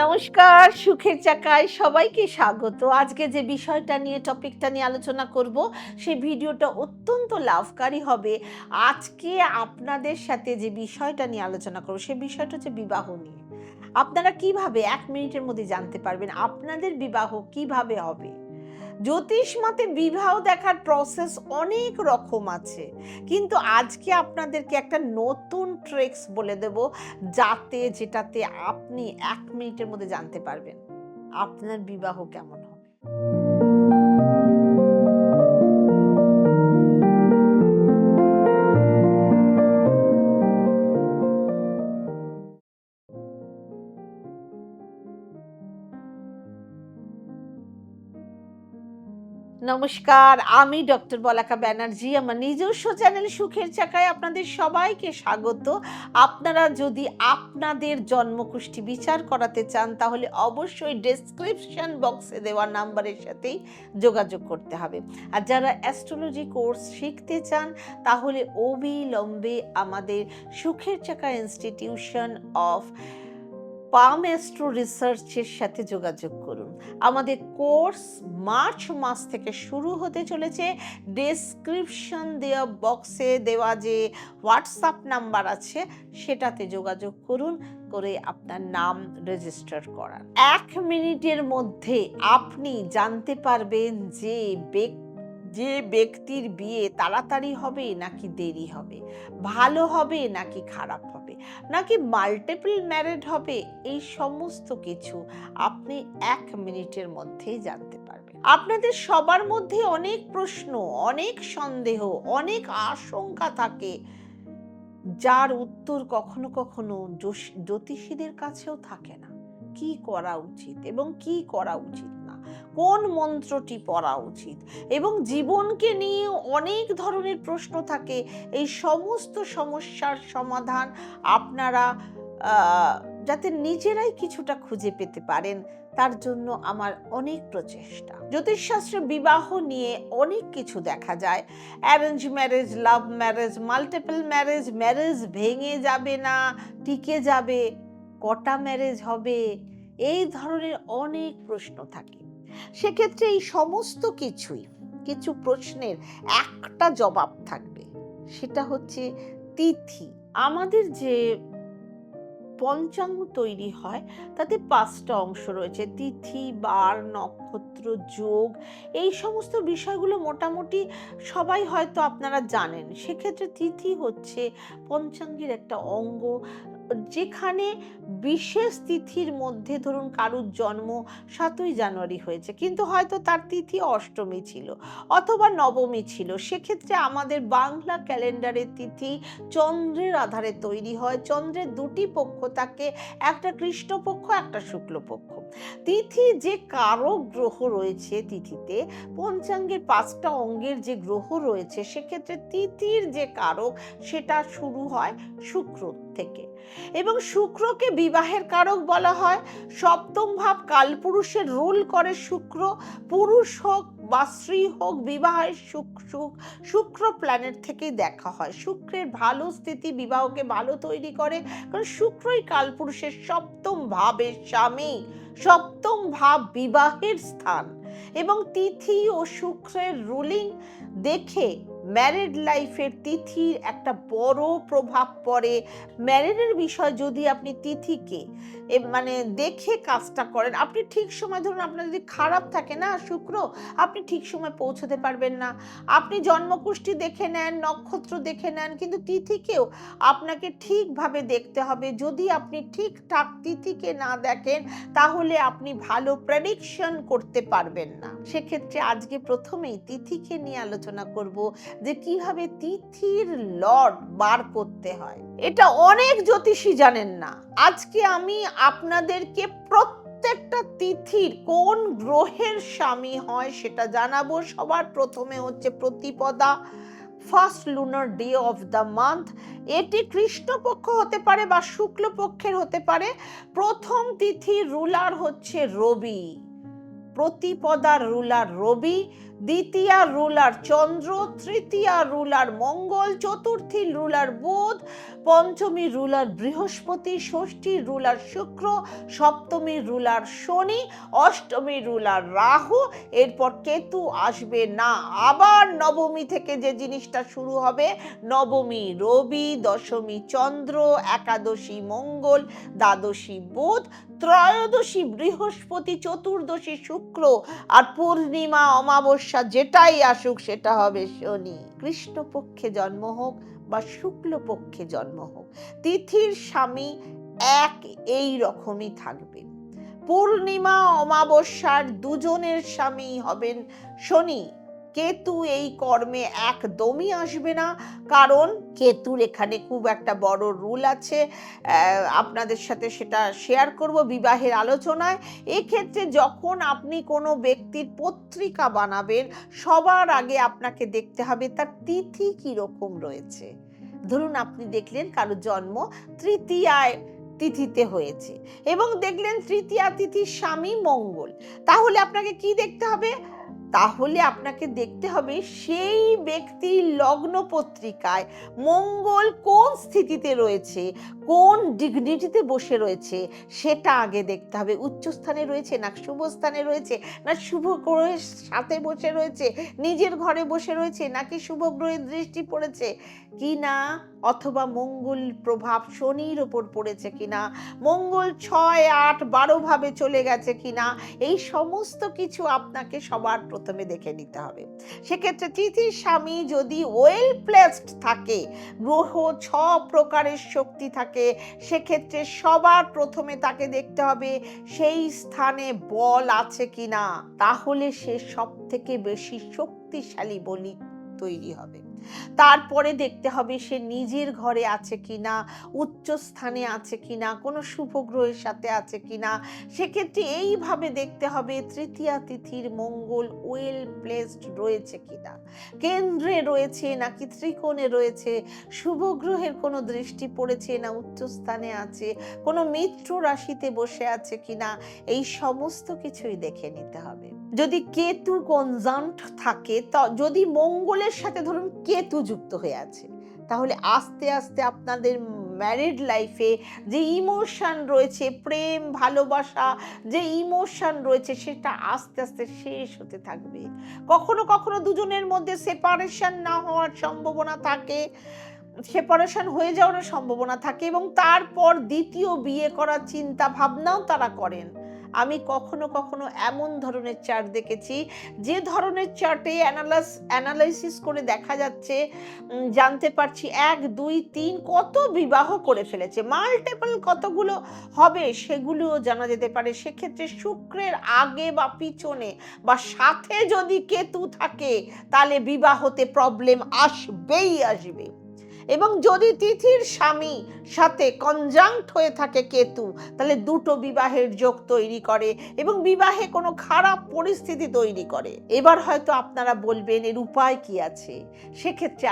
নমস্কার, সুখের চাকায় সবাইকে স্বাগত। আজকে যে বিষয়টা নিয়ে টপিকটা নিয়ে আলোচনা করব, সেই ভিডিওটা অত্যন্ত লাভকারী হবে। আজকে আপনাদের সাথে যে বিষয়টা নিয়ে আলোচনা করব, সেই বিষয়টা হচ্ছে বিবাহ নিয়ে। আপনারা কিভাবে ১ মিনিটের মধ্যে জানতে পারবেন আপনাদের বিবাহ কিভাবে হবে? জ্যোতিষ মতে বিবাহ দেখার প্রসেস অনেক রকম আছে। কিন্তু আজকে আপনাদেরকে একটা নতুন ট্রিক্স বলে দেব, যেটাতে আপনি ১ মিনিটের মধ্যে জানতে পারবেন আপনার বিবাহ কেমন হবে। নমস্কার, আমি ডক্টর বলাকা ব্যানার্জি। আমার নিজস্ব চ্যানেল সুখের চাকায় আপনাদের সবাইকে স্বাগত। আপনারা যদি আপনাদের জন্মকুষ্ঠী বিচার করাতে চান, তাহলে অবশ্যই ডেসক্রিপশন বক্সে দেওয়া নাম্বারের সাথেই যোগাযোগ করতে হবে। আর যারা অ্যাস্ট্রোলজি কোর্স শিখতে চান, তাহলে অবিলম্বে আমাদের সুখের চাকা ইনস্টিটিউশন অফ পাম অ্যাস্ট্রো রিসার্চের সাথে যোগাযোগ করুন। আমাদের কোর্স মার্চ মাস থেকে শুরু হতে চলেছে। ডেসক্রিপশন দেওয়া বক্সে দেওয়া যে হোয়াটসঅ্যাপ নাম্বার আছে, সেটাতে যোগাযোগ করুন, করে আপনার নাম রেজিস্টার করান। ১ মিনিটের মধ্যে আপনি জানতে পারবেন যে ব্যক্তির বিয়ে তাড়াতাড়ি হবে নাকি দেরি হবে, ভালো হবে নাকি খারাপ হবে, নাকি মাল্টিপল ম্যারেড হবে। এই সমস্ত কিছু আপনি ১ মিনিটের মধ্যেই জানতে পারবেন। আপনাদের সবার মধ্যে অনেক প্রশ্ন, অনেক সন্দেহ, অনেক আশঙ্কা থাকে, যার উত্তর কখনো কখনো জ্যোতিষীদের কাছেও থাকে না। কি করা উচিত এবং কি করা উচিত না, কোন মন্ত্রটি পড়া উচিত, এবং জীবনকে নিয়ে অনেক ধরনের প্রশ্ন থাকে। এই সমস্ত সমস্যার সমাধান আপনারা যাতে নিজেরাই কিছুটা খুঁজে পেতে পারেন, তার জন্য আমার অনেক প্রচেষ্টা। জ্যোতিষশাস্ত্রে বিবাহ নিয়ে অনেক কিছু দেখা যায়। Arrange marriage, love marriage, multiple marriage, marriage ভেঙে যাবে না টিকে যাবে, কটা ম্যারেজ হবে, এই ধরনের অনেক প্রশ্ন থাকে। সেক্ষেত্রে এই সমস্ত কিছু প্রশ্নের একটা জবাব থাকবে, সেটা হচ্ছে তিথি। আমাদের যে পঞ্চাঙ্গ তৈরি হয়, তাতে ৫টা অংশ রয়েছে: তিথি, বার, নক্ষত্র, যোগ। এই সমস্ত বিষয়গুলো মোটামুটি সবাই হয়তো আপনারা জানেন। সেক্ষেত্রে তিথি হচ্ছে পঞ্চাঙ্গের একটা অঙ্গ, যেখানে বিশেষ তিথির মধ্যে, ধরুন কারুর জন্ম ৭ই জানুয়ারি হয়েছে, কিন্তু হয়তো তার তিথি অষ্টমী ছিল অথবা নবমী ছিল। সেক্ষেত্রে আমাদের বাংলা ক্যালেন্ডারের তিথি চন্দ্রের আধারে তৈরি হয়। চন্দ্রের ২টি পক্ষ থাকে, একটা কৃষ্ণপক্ষ, একটা শুক্লপক্ষ। তিথি যে কারক গ্রহ রয়েছে তিথিতে, পঞ্চাঙ্গের ৫টা অঙ্গের যে গ্রহ রয়েছে, সেক্ষেত্রে তিথির যে কারক, সেটা শুরু হয় শুক্র থেকে। এবং শুক্রকে বিবাহের কারক বলা হয়। সপ্তম ভাব কালপুরুষের রুল করে শুক্র। পুরুষ হোক বা স্ত্রী হোক, বিবাহের শুক্র প্ল্যানেট থেকেই দেখা হয়। শুক্রের ভালো স্থিতি বিবাহকে ভালো তৈরি করে, কারণ শুক্রই কালপুরুষের সপ্তম ভাবের স্বামী, সপ্তম ভাব বিবাহের স্থান। এবং তিথি ও শুক্রের রুলিং দেখে ম্যারিড লাইফের তিথির একটা বড় প্রভাব পড়ে। ম্যারিডের বিষয় যদি আপনি তিথিকে মানে দেখে কাজটা করেন, আপনি ঠিক সময়, ধরুন আপনার যদি খারাপ থাকে না শুক্র, আপনি ঠিক সময় পৌঁছতে পারবেন না। আপনি জন্মকুষ্ঠী দেখে নেন, নক্ষত্র দেখে নেন, কিন্তু তিথিকেও আপনাকে ঠিকভাবে দেখতে হবে। যদি আপনি ঠিকঠাক তিথিকে না দেখেন, তাহলে আপনি ভালো প্রেডিকশন করতে পারবেন না। সেক্ষেত্রে আজকে প্রথমেই তিথিকে নিয়ে আলোচনা করব, যে কিভাবে তিথির লট বার করতে হয়। এটা অনেক জ্যোতিষী জানেন না। আজকে আমি আপনাদেরকে প্রত্যেকটা তিথির কোন গ্রহের স্বামী হয় সেটা জানাবো। সবার প্রথমে হচ্ছে প্রতিপদা, first lunar day of the month. এটি কৃষ্ণপক্ষ হতে পারে বা শুক্লপক্ষের হতে পারে। প্রথম তিথির রুলার হচ্ছে রবি। প্রতিপদার রুলার রবি, দ্বিতীয় রুলার চন্দ্র, তৃতীয় রুলার মঙ্গল, চতুর্থী রুলার বুধ, পঞ্চমী রুলার বৃহস্পতি, ষষ্ঠী রুলার শুক্র, সপ্তমী রুলার শনি, অষ্টমী রুলার রাহু, এরপর কেতু আসবে না। আবার নবমী থেকে যে জিনিসটা শুরু হবে, নবমী রবি, দশমী চন্দ্র, একাদশী মঙ্গল, দ্বাদশী বুধ, ত্রয়োদশী বৃহস্পতি, চতুর্দশী শুক্র, আর পূর্ণিমা অমাবস্যা যেটাই আসুক সেটা হবে শনি। কৃষ্ণপক্ষে জন্ম হোক বা শুক্লপক্ষে জন্ম হোক, তিথির স্বামী এক এই রকমই থাকবে। পূর্ণিমা অমাবস্যার দুজনের স্বামী হবেন শনি। কেতু এই কর্মে একদমই আসবে না, কারণ কেতুর এখানে খুব একটা বড় রুল আছে, আপনাদের সাথে সেটা শেয়ার করব বিবাহের আলোচনায়। এক্ষেত্রে যখন আপনি কোনো ব্যক্তির পত্রিকা বানাবেন, সবার আগে আপনাকে দেখতে হবে তার তিথি কিরকম রয়েছে। ধরুন আপনি দেখলেন কারো জন্ম তৃতীয়ায় তিথিতে হয়েছে এবং দেখলেন তৃতীয়া তিথির স্বামী মঙ্গল, তাহলে আপনাকে কি দেখতে হবে? তাহলে আপনাকে দেখতে হবে সেই ব্যক্তির লগ্ন পত্রিকায় মঙ্গল কোন স্থিতিতে রয়েছে, কোন ডিগনিটিতে বসে রয়েছে, সেটা আগে দেখতে হবে। উচ্চ স্থানে রয়েছে না শুভ স্থানে রয়েছে, না শুভ গ্রহের সাথে বসে রয়েছে, নিজের ঘরে বসে রয়েছে, নাকি শুভ গ্রহের দৃষ্টি পড়েছে কিনা, অথবা মঙ্গল প্রভাব শনির ওপর পড়েছে কিনা, মঙ্গল 6, 8, 12 ভাবে চলে গেছে কিনা, এই সমস্ত কিছু আপনাকে সবার প্রথমে দেখে নিতে হবে। সেক্ষেত্রে তিথির স্বামী যদি ওয়েল প্লেসড থাকে, গ্রহ 6 প্রকারের শক্তি থাকে, সেক্ষেত্রে সবার প্রথমে তাকে দেখতে হবে সেই স্থানে বল আছে কিনা, তাহলে সে সব থেকে বেশি শক্তিশালী বলি তৈরি হবে। তারপরে দেখতে হবে সে নিজের ঘরে আছে কিনা, উচ্চ স্থানে আছে কিনা, কোনো শুভ গ্রহের সাথে আছে কিনা। সেক্ষেত্রে এইভাবে দেখতে হবে তৃতীয়া তিথির মঙ্গল ওয়েল প্লেসড রয়েছে কিনা, কেন্দ্রে রয়েছে নাকি ত্রিকোণে রয়েছে, শুভ গ্রহের কোনো দৃষ্টি পড়েছে না উচ্চ স্থানে আছে, কোনো মিত্র রাশিতে বসে আছে কিনা, এই সমস্ত কিছুই দেখে নিতে হবে। যদি কেতু কনজাংক্ট থাকে, যদি মঙ্গলের সাথে ধরুন কেতু যুক্ত হয়ে আছে, তাহলে আস্তে আস্তে আপনাদের ম্যারিড লাইফে যে ইমোশন রয়েছে, প্রেম ভালোবাসা যে ইমোশন রয়েছে, সেটা আস্তে আস্তে শেষ হতে থাকবে। কখনো কখনো দুজনের মধ্যে সেপারেশন না হওয়ার সম্ভাবনা থাকে, সেপারেশন হয়ে যাওয়ার সম্ভাবনা থাকে, এবং তারপর দ্বিতীয় বিয়ে করার চিন্তা ভাবনাও তারা করেন। আমি কখনো কখনো এমন ধরনের চার্ট দেখেছি, যে ধরনের চার্টে অ্যানালাইসিস করে দেখা যাচ্ছে, জানতে পারছি 1, 2, 3 কত বিবাহ করে ফেলেছে, মাল্টিপল কতগুলো হবে সেগুলোও জানা যেতে পারে। সেক্ষেত্রে শুক্রের আগে বা পিছনে বা সাথে যদি কেতু থাকে, তাহলে বিবাহতে প্রবলেম আসবেই আসবে। এবং যদি তিথির স্বামী সাথে কনজাংক্ট হয়ে থাকে কেতু, তাহলে দুটো বিবাহের যোগ তৈরি করে এবং বিবাহে কোনো খারাপ পরিস্থিতি তৈরি করে। এবার হয়তো আপনারা বলবেন এর উপায় কি আছে। সেক্ষেত্রে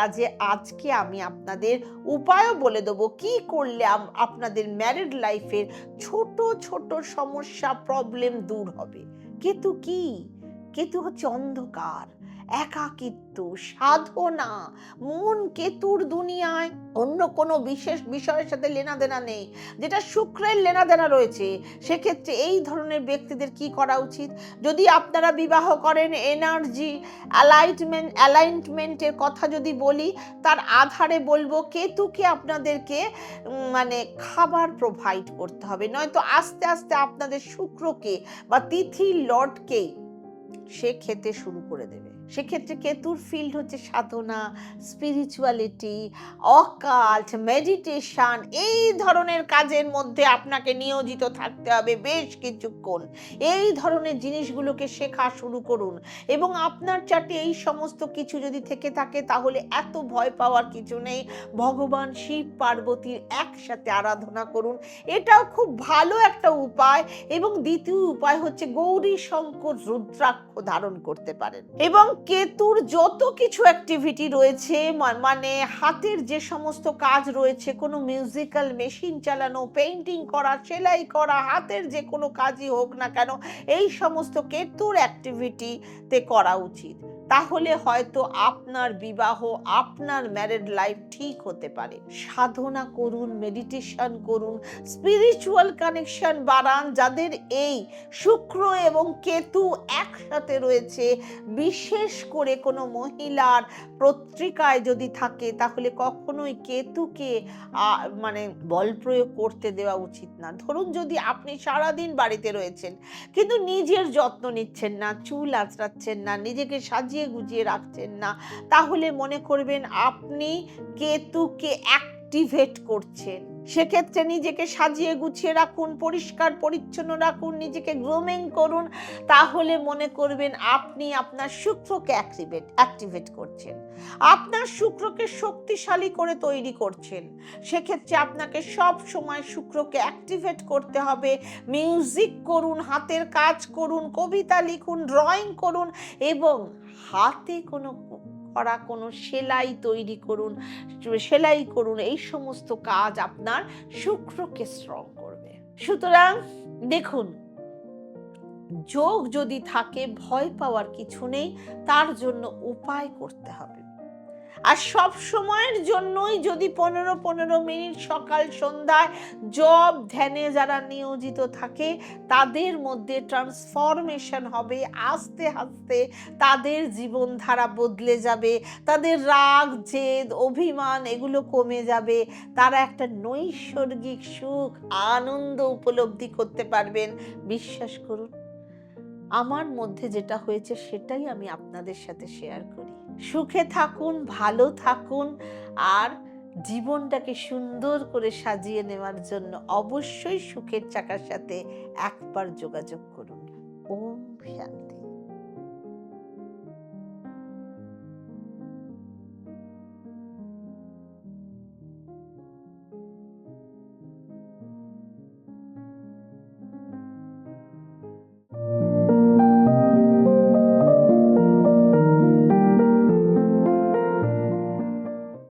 আজকে আমি আপনাদের উপায়ও বলে দেবো কি করলে আপনাদের ম্যারিড লাইফের ছোট ছোট সমস্যা প্রবলেম দূর হবে। কেতু কি? কেতু হচ্ছে অন্ধকার, একাকিত্ব, সাধনা। মন কেতুর দুনিয়ায় অন্য কোনো বিশেষ বিষয়ের সাথে লেনাদেনা নেই, যেটা শুক্রের লেনাদেনা রয়েছে। সেক্ষেত্রে এই ধরনের ব্যক্তিদের কি করা উচিত? যদি আপনারা বিবাহ করেন, এনার্জি অ্যালাইনমেন্টের কথা যদি বলি, তার আধারে বলবো কেতুকে আপনাদেরকে খাবার প্রোভাইড করতে হবে, নয়তো আস্তে আস্তে আপনাদের শুক্রকে বা তিথির লর্ডকে সে খেতে শুরু করে দেবে। সেক্ষেত্রে কেতুর ফিল্ড হচ্ছে সাধনা, স্পিরিচুয়ালিটি, অকাল্ট, মেডিটেশন। এই ধরনের কাজের মধ্যে আপনাকে নিয়োজিত থাকতে হবে বেশ কিছুক্ষণ। এই ধরনের জিনিসগুলোকে শেখা শুরু করুন, এবং আপনার চার্টে এই সমস্ত কিছু যদি থেকে থাকে, তাহলে এত ভয় পাওয়ার কিছু নেই। ভগবান শিব পার্বতীর একসাথে আরাধনা করুন, এটাও খুব ভালো একটা উপায়। এবং দ্বিতীয় উপায় হচ্ছে গৌরী শঙ্কর রুদ্রাক্ষ ধারণ করতে পারেন। এবং কেতুর যত কিছু অ্যাক্টিভিটি রয়েছে, মানে হাতের যে সমস্ত কাজ রয়েছে, কোনো মিউজিক্যাল মেশিন চালানো, পেইন্টিং করা, সেলাই করা, হাতের যে কোনো কাজই হোক না কেন, এই সমস্ত কেতুর অ্যাক্টিভিটিতে করা উচিত। তাহলে হয়তো আপনার বিবাহ, আপনার ম্যারেড লাইফ ঠিক হতে পারে। সাধনা করুন, মেডিটেশন করুন, স্পিরিচুয়াল কানেকশন বাড়ান। যাদের এই শুক্র এবং কেতু একসাথে রয়েছে, বিশেষ করে কোনো মহিলার পত্রিকায় যদি থাকে, তাহলে কখনোই কেতুকে মানে বল প্রয়োগ করতে দেওয়া উচিত না। ধরুন যদি আপনি সারাদিন বাড়িতে রয়েছেন কিন্তু নিজের যত্ন নিচ্ছেন না, চুল আঁচড়াচ্ছেন না, নিজেকে সাজিয়ে গুজিয়ে রাখছেন না, তাহলে মনে করবেন আপনি কেতুকে অ্যাক্টিভেট করছেন। সেক্ষেত্রে নিজেকে সাজিয়ে গুছিয়ে রাখুন, পরিষ্কার পরিচ্ছন্ন রাখুন, নিজেকে গ্রুমিং করুন, তাহলে মনে করবেন আপনি আপনার শুক্রকে অ্যাক্টিভেট করছেন, আপনার শুক্রকে শক্তিশালী করে তৈরি করছেন। সেক্ষেত্রে আপনাকে সব সময় শুক্রকে অ্যাক্টিভেট করতে হবে। মিউজিক করুন, হাতের কাজ করুন, কবিতা লিখুন, ড্রয়িং করুন, এবং হাতে কোনো সেলাই তৈরি করুন, সেলাই করুন। এই সমস্ত কাজ আপনার শুক্রকে স্ট্রং করবে। সুতরাং দেখুন, যোগ যদি থাকে, ভয় পাওয়ার কিছু নেই, তার জন্য উপায় করতে হবে। আর সব সময়ের জন্যই যদি 15-15 মিনিট সকাল সন্ধ্যায় জপ ধ্যানে যারা নিয়োজিত থাকে, তাদের মধ্যে ট্রান্সফরমেশন হবে। আস্তে আস্তে তাদের জীবনধারা বদলে যাবে, তাদের রাগ, জেদ, অভিমান এগুলো কমে যাবে, তারা একটা নৈসর্গিক সুখ, আনন্দ উপলব্ধি করতে পারবেন। বিশ্বাস করুন, আমার মধ্যে যেটা হয়েছে সেটাই আমি আপনাদের সাথে শেয়ার করি। সুখে থাকুন, ভালো থাকুন, আর জীবনটাকে সুন্দর করে সাজিয়ে নেওয়ার জন্য অবশ্যই সুখের চাকার সাথে একবার যোগাযোগ করুন। ওম শান্তি।